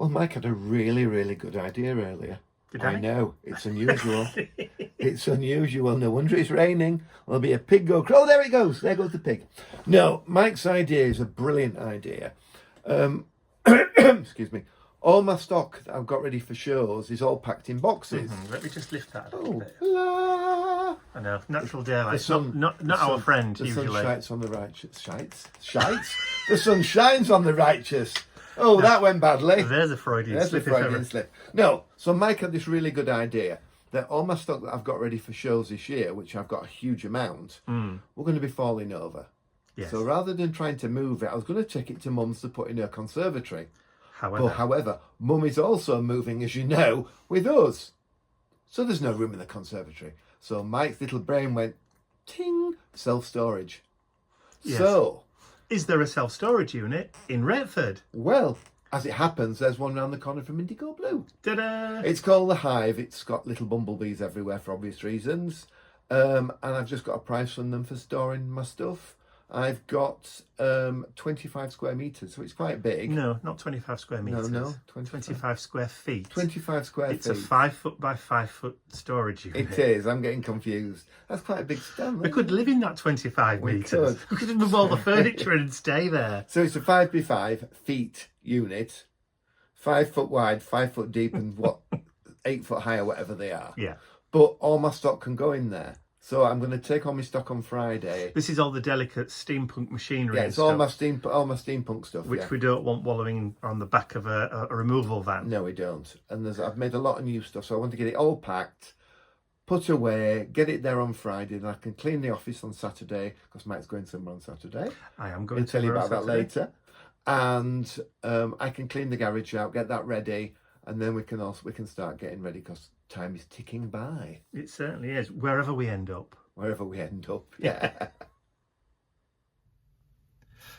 Well, Mike had a really, really good idea earlier. Did I know, it's unusual. It's unusual. No wonder it's raining. There'll be a pig go. Oh, there it goes. There goes the pig. No, Mike's idea is a brilliant idea. Excuse me. All my stock that I've got ready for shows is all packed in boxes. Let me just lift that a little bit. La. I know, natural daylight. sun- Not the our sun- friend, The usually. sun shines on the righteous. Shites? The sun shines on the righteous. Oh, no, that went badly. There's a Freudian slip. There's a Freudian slip. No, so Mike had this really good idea that all my stock that I've got ready for shows this year, which I've got a huge amount, we're going to be falling over. Yes. So rather than trying to move it, I was going to take it to Mum's to put in her conservatory. However, Mum is also moving, as you know, with us. So there's no room in the conservatory. So Mike's little brain went, ting, self-storage. Yes. So... is there a self-storage unit in Retford? Well, as it happens, there's one round the corner from Indigo Blue. Ta-da! It's called The Hive. It's got little bumblebees everywhere for obvious reasons. And I've just got a price from them for storing my stuff. I've got 25 square metres, so it's quite big. No, not 25 square metres. No, 25 square feet. 25 square feet. It's a 5 foot by 5 foot storage unit. It is. I'm getting confused. That's quite a big stand. We could live in that 25 We metres. We could move all the furniture and stay there. So it's a 5 by 5 feet unit, 5 foot wide, 5 foot deep, and 8 foot high or whatever they are. Yeah. But all my stock can go in there. So I'm going to take all my stock on Friday. This is all the delicate steampunk machinery. Yeah, and it's stuff, all my steampunk stuff. which we don't want wallowing on the back of a removal van. No, we don't. And I've made a lot of new stuff, so I want to get it all packed, put away, get it there on Friday, and I can clean the office on Saturday because Mike's going somewhere on Saturday. I am going I'll tell you about that Saturday. later. And I can clean the garage out, get that ready, and then we can start getting ready because time is ticking by. It certainly is. Wherever we end up. Wherever we end up, yeah.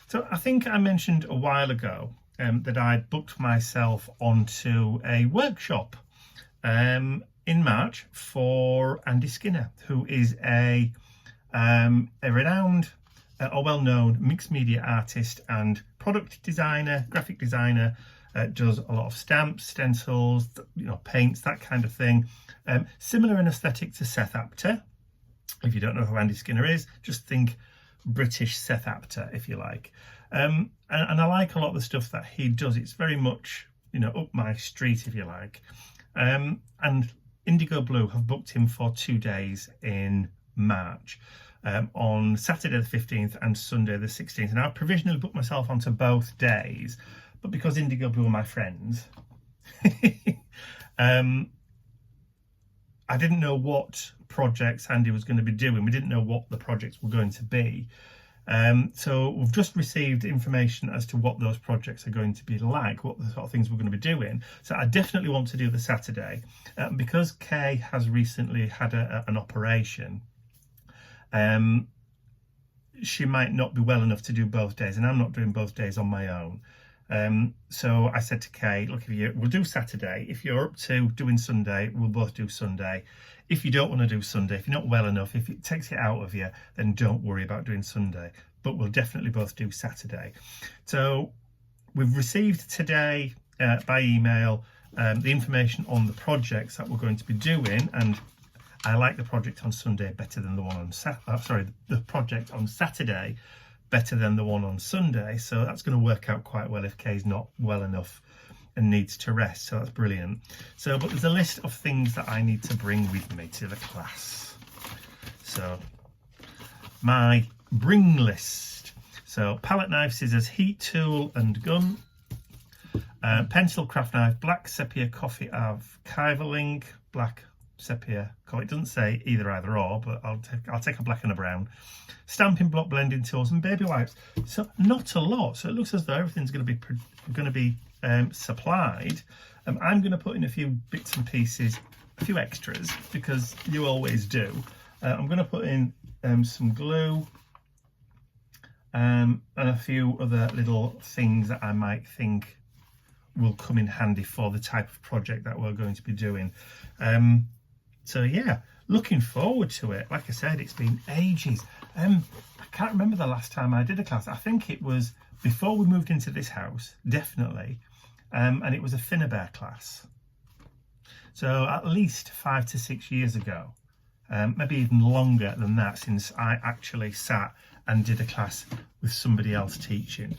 So I think I mentioned a while ago that I'd booked myself onto a workshop in March for Andy Skinner, who is a renowned or well-known mixed media artist and product designer, graphic designer. Does a lot of stamps, stencils, paints, that kind of thing. Similar in aesthetic to Seth Apter. If you don't know who Andy Skinner is, just think British Seth Apter, if you like. And I like a lot of the stuff that he does. It's very much, up my street, if you like. And Indigo Blue have booked him for 2 days in March, on Saturday the 15th and Sunday the 16th. And I provisionally booked myself onto both days, but because Indigo Blue are my friends, I didn't know what projects Andy was going to be doing. We didn't know what the projects were going to be. So we've just received information as to what those projects are going to be like, what the sort of things we're going to be doing. So I definitely want to do the Saturday. Because Kay has recently had an operation, she might not be well enough to do both days, and I'm not doing both days on my own. So I said to Kay, look, we'll do Saturday. If you're up to doing Sunday, we'll both do Sunday. If you don't want to do Sunday, if you're not well enough, if it takes it out of you, then don't worry about doing Sunday. But we'll definitely both do Saturday. So we've received today by email the information on the projects that we're going to be doing, and I like the project on Sunday better than the one on the project on Saturday better than the one on Sunday. So that's going to work out quite well if Kay's not well enough and needs to rest. So that's brilliant. So, but there's a list of things that I need to bring with me to the class. So my bring list. So palette knife, scissors, heat tool and gun. Pencil, craft knife, black sepia coffee archivaling, black sepia coffee. It doesn't say either or, but I'll take a black and a brown. Stamping block, blending tools, and baby wipes. So not a lot. So it looks as though everything's going to be supplied. I'm going to put in a few bits and pieces, a few extras, because you always do. I'm going to put in some glue and a few other little things that I might think will come in handy for the type of project that we're going to be doing. So yeah, looking forward to it. Like I said, it's been ages. I can't remember the last time I did a class. I think it was before we moved into this house, definitely. and it was a Finnabair class. So at least 5 to 6 years ago, maybe even longer than that, since I actually sat and did a class with somebody else teaching.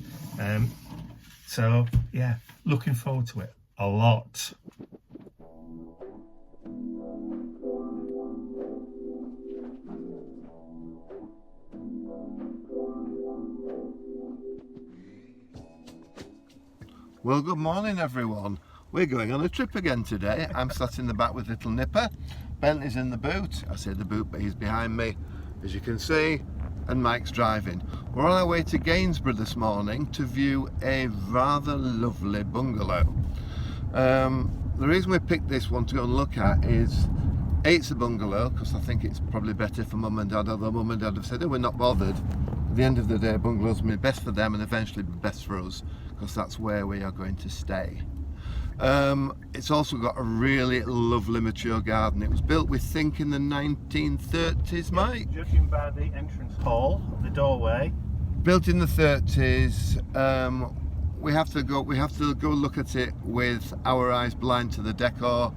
So yeah, looking forward to it a lot. Well, good morning everyone. We're going on a trip again today. I'm sat in the back with little Nipper. Bentley's in the boot. I say the boot, but he's behind me, as you can see, and Mike's driving. We're on our way to Gainsborough this morning to view a rather lovely bungalow. The reason we picked this one to go and look at is, A, it's a bungalow, because I think it's probably better for mum and dad, although mum and dad have said, oh, we're not bothered. At the end of the day, bungalows will be best for them and eventually be best for us, because that's where we are going to stay. It's also got a really lovely mature garden. It was built, we think, in the 1930s, Mike? Judging by the entrance hall, the doorway. Built in the 30s. We have to go look at it with our eyes blind to the decor,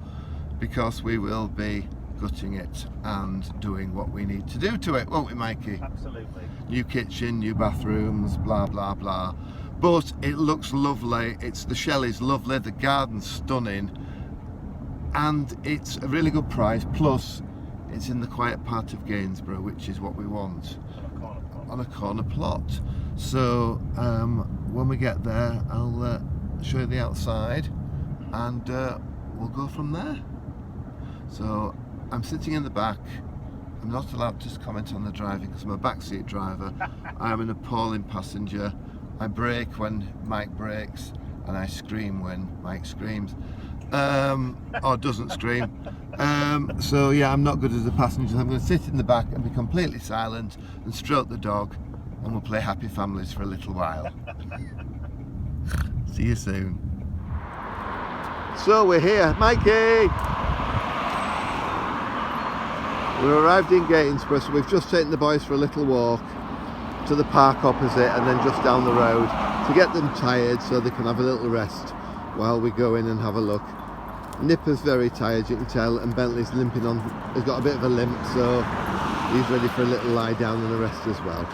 because we will be gutting it and doing what we need to do to it, won't we, Mikey? Absolutely. New kitchen, new bathrooms, blah blah blah. But it looks lovely. The shell is lovely, the garden's stunning, and it's a really good price. Plus, it's in the quiet part of Gainsborough, which is what we want. On a corner plot. So when we get there, I'll show you the outside, and we'll go from there. So I'm sitting in the back. I'm not allowed to comment on the driving because I'm a backseat driver. I'm an appalling passenger. I brake when Mike brakes, and I scream when Mike screams, or doesn't scream. So yeah, I'm not good as a passenger. I'm going to sit in the back and be completely silent and stroke the dog, and we'll play Happy Families for a little while. See you soon. So we're here, Mikey! We arrived in Gainsborough, so we've just taken the boys for a little walk to the park opposite and then just down the road to get them tired so they can have a little rest while we go in and have a look. Nipper's very tired, you can tell, and Bentley's limping on, he's got a bit of a limp, so he's ready for a little lie down and a rest as well.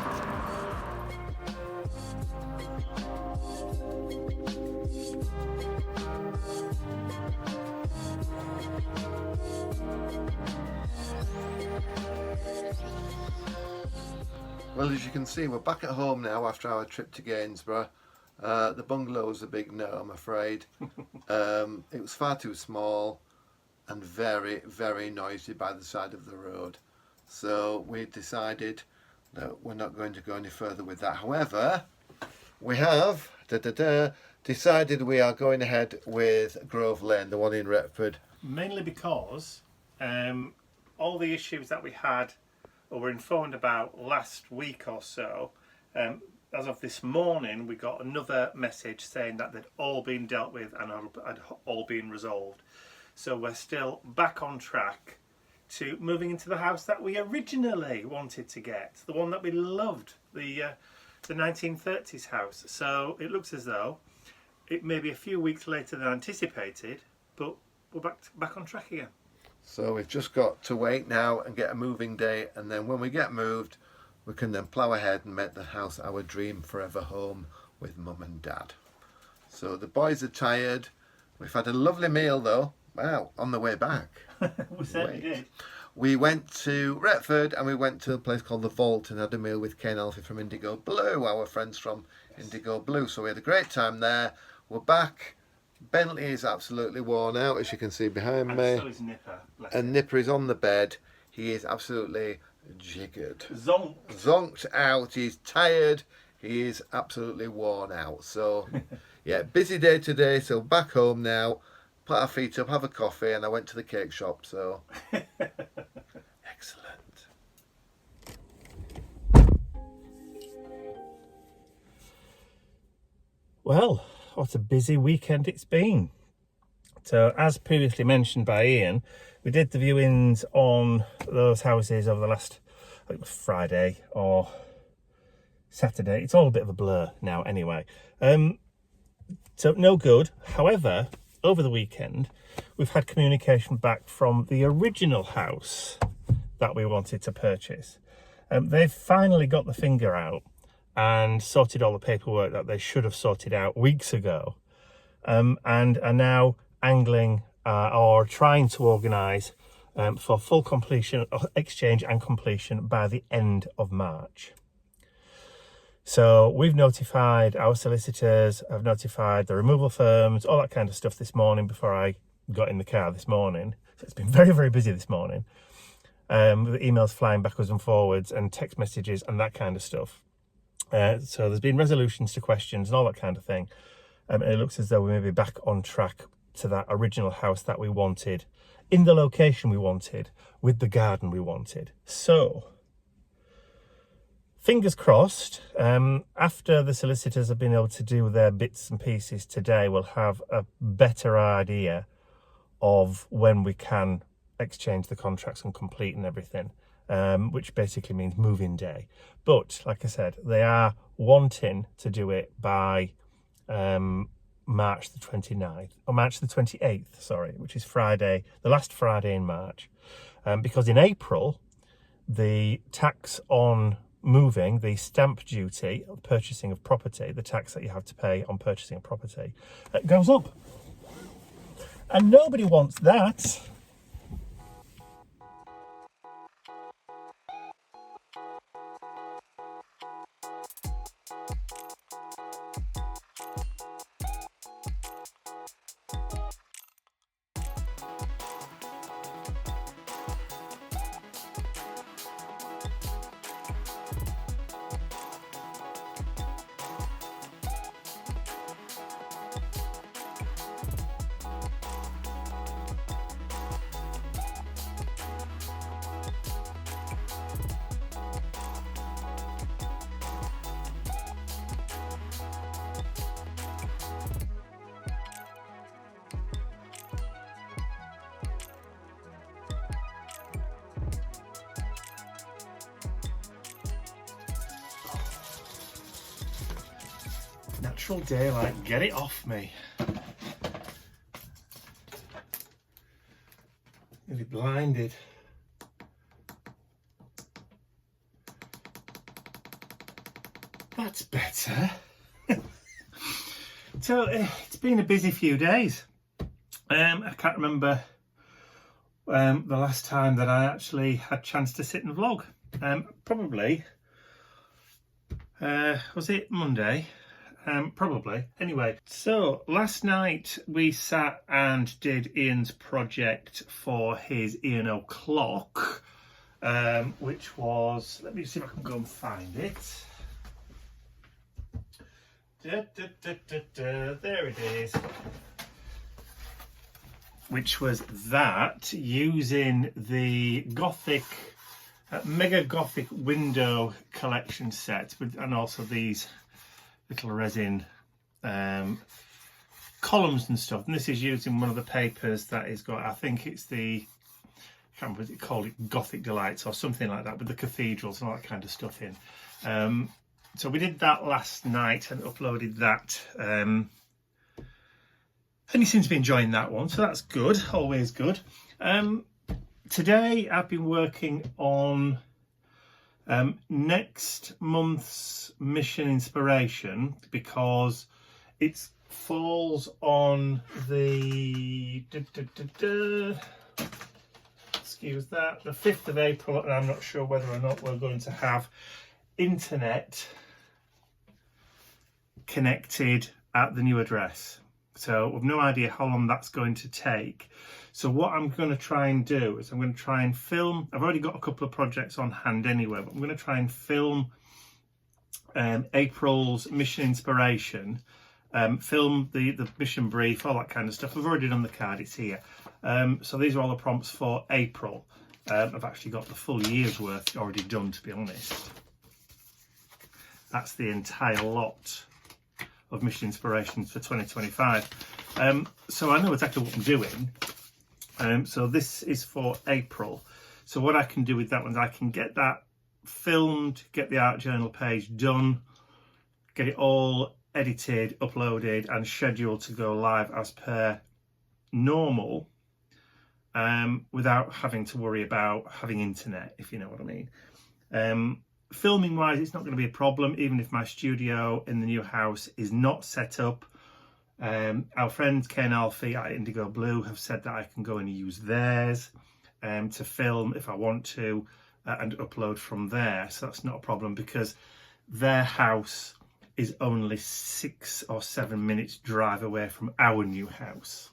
Well, as you can see, we're back at home now after our trip to Gainsborough. The bungalow was a big no, I'm afraid. It was far too small and very, very noisy by the side of the road. So we decided that we're not going to go any further with that. However, we have decided we are going ahead with Grove Lane, the one in Retford. Mainly because all the issues that we had or were informed about last week or so, as of this morning, we got another message saying that they'd all been dealt with and had all been resolved. So we're still back on track to moving into the house that we originally wanted to get, the one that we loved, the 1930s house. So it looks as though it may be a few weeks later than anticipated, but we're back on track again. So we've just got to wait now and get a moving date, and then when we get moved, we can then plough ahead and make the house our dream forever home with mum and dad. So the boys are tired. We've had a lovely meal though. Wow, on the way back. We certainly did. We went to Retford and we went to a place called The Vault and had a meal with Kay and Alfie from Indigo Blue, our friends from Indigo Blue. So we had a great time there. We're back. Bentley is absolutely worn out, as you can see behind me. So is Nipper. And Nipper is on the bed. He is absolutely jiggered. Zonked out. He's tired. He is absolutely worn out. So, yeah, busy day today. So back home now. Put our feet up, have a coffee, and I went to the cake shop. So, excellent. Well, what a busy weekend it's been. So as previously mentioned by Ian, we did the viewings on those houses over the last, I think it was Friday or Saturday. It's all a bit of a blur now anyway. So no good. However, over the weekend, we've had communication back from the original house that we wanted to purchase. They've finally got the finger out and sorted all the paperwork that they should have sorted out weeks ago, and are now angling or trying to organise for full completion, exchange and completion by the end of March. So we've notified our solicitors, I've notified the removal firms, all that kind of stuff this morning before I got in the car this morning. So it's been very, very busy this morning. With emails flying backwards and forwards and text messages and that kind of stuff. So there's been resolutions to questions and all that kind of thing. And it looks as though we may be back on track to that original house that we wanted, in the location we wanted, with the garden we wanted. So fingers crossed, after the solicitors have been able to do their bits and pieces today, we'll have a better idea of when we can exchange the contracts and complete and everything, which basically means move-in day. But like I said, they are wanting to do it by March the 29th, or March the 28th, sorry, which is Friday, the last Friday in March. Because in April, the tax on moving, the stamp duty of purchasing of property, the tax that you have to pay on purchasing a property, goes up. And nobody wants that. Natural daylight, get it off me. Nearly blinded. That's better. So it's been a busy few days. I can't remember the last time that I actually had a chance to sit and vlog. Probably was it Monday? Probably. Anyway, so last night we sat and did Ian's project for his Ian clock, which was, let me see if I can go and find it. There it is. Which was that, using the Gothic, Mega Gothic window collection set, and also these little resin columns and stuff. And this is using one of the papers that is got, I think it's the, I can't remember what it called, it Gothic Delights or something like that, with the cathedrals and all that kind of stuff in. So we did that last night and uploaded that. And he seems to be enjoying that one, so that's good, always good. Today I've been working on next month's mission inspiration, because it falls on the excuse that, the 5th of April, and I'm not sure whether or not we're going to have internet connected at the new address. So we've no idea how long that's going to take. So what I'm going to try and do is I'm going to try and film. I've already got a couple of projects on hand anyway, but I'm going to try and film April's mission inspiration, film the mission brief, all that kind of stuff. I've already done the card, it's here. So these are all the prompts for April. I've actually got the full year's worth already done, to be honest. That's the entire lot of mission inspirations for 2025. So I know exactly what I'm doing. So this is for April. So what I can do with that one is I can get that filmed, get the art journal page done, get it all edited, uploaded and scheduled to go live as per normal, without having to worry about having internet, if you know what I mean. Filming wise, it's not going to be a problem, even if my studio in the new house is not set up. Our friends Ken Alfie at Indigo Blue have said that I can go and use theirs to film if I want to, and upload from there. So that's not a problem, because their house is only 6 or 7 minutes drive away from our new house.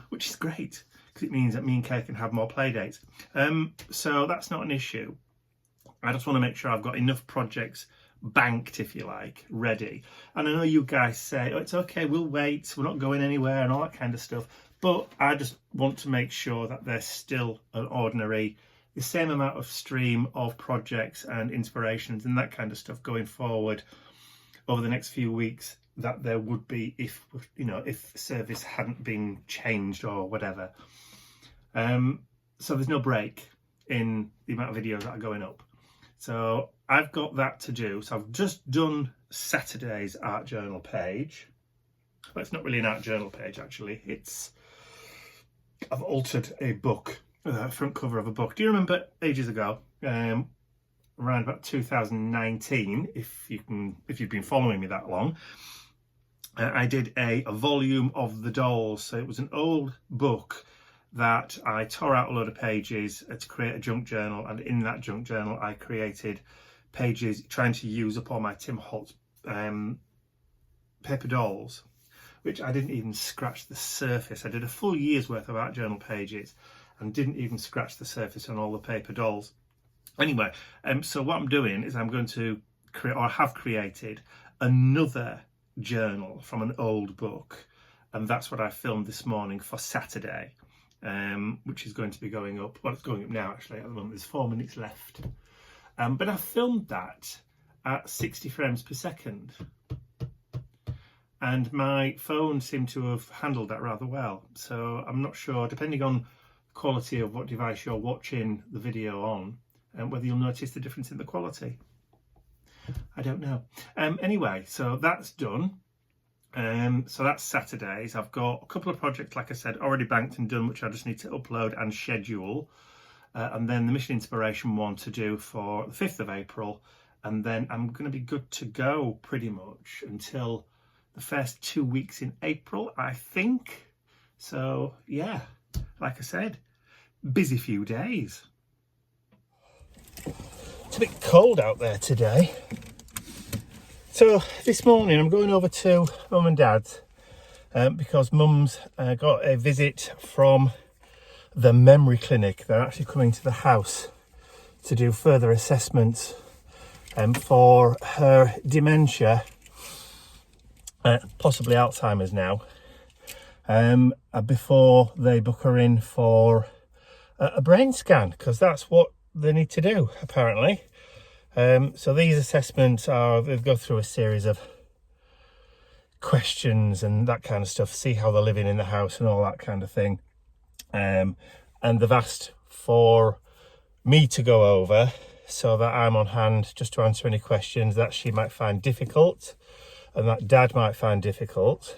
Which is great, because it means that me and Kay can have more play dates. So that's not an issue. I just want to make sure I've got enough projects banked, if you like, ready. And I know you guys say, oh, it's okay, we'll wait, we're not going anywhere and all that kind of stuff. But I just want to make sure that there's still an ordinary, the same amount of stream of projects and inspirations and that kind of stuff going forward over the next few weeks that there would be if, you know, if service hadn't been changed or whatever. So there's no break in the amount of videos that are going up. So I've got that to do. So I've just done Saturday's art journal page. Well, it's not really an art journal page, actually. I've altered a book, the front cover of a book. Do you remember ages ago, around about 2019, if you've been following me that long, I did a volume of the dolls. So it was an old book that I tore out a load of pages to create a junk journal, and in that junk journal I created pages trying to use up all my Tim Holtz paper dolls, which I didn't even scratch the surface. I did a full year's worth of art journal pages and didn't even scratch the surface on all the paper dolls. Anyway, so what I'm doing is I'm going to create, or have created, another journal from an old book, and that's what I filmed this morning for Saturday. Which is going to be going up. Well, it's going up now, actually. At the moment, there's 4 minutes left. But I filmed that at 60 frames per second. And my phone seemed to have handled that rather well. So I'm not sure, depending on quality of what device you're watching the video on, whether you'll notice the difference in the quality. I don't know. Anyway, so that's done. So that's Saturdays. I've got a couple of projects, like I said, already banked and done, which I just need to upload and schedule. And then the Mission Inspiration one to do for the 5th of April. And then I'm going to be good to go pretty much until the first 2 weeks in April, I think. So yeah, like I said, busy few days. It's a bit cold out there today. So this morning I'm going over to Mum and Dad's because Mum's got a visit from the memory clinic. They're actually coming to the house to do further assessments for her dementia, possibly Alzheimer's now, before they book her in for a brain scan, because that's what they need to do apparently. So these assessments they go through a series of questions and that kind of stuff, see how they're living in the house and all that kind of thing. And they've asked for me to go over so that I'm on hand just to answer any questions that she might find difficult and that Dad might find difficult.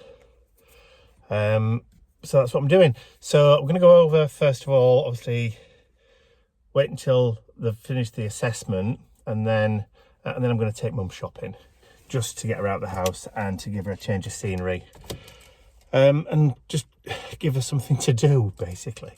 So that's what I'm doing. So I'm going to go over, first of all, obviously, wait until they've finished the assessment. And then I'm going to take Mum shopping, just to get her out of the house and to give her a change of scenery, and just give her something to do, basically.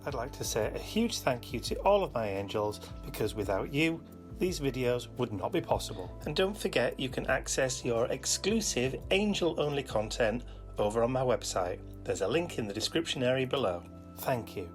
I'd like to say a huge thank you to all of my angels, because without you, these videos would not be possible. And don't forget, you can access your exclusive angel-only content over on my website. There's a link in the description area below. Thank you.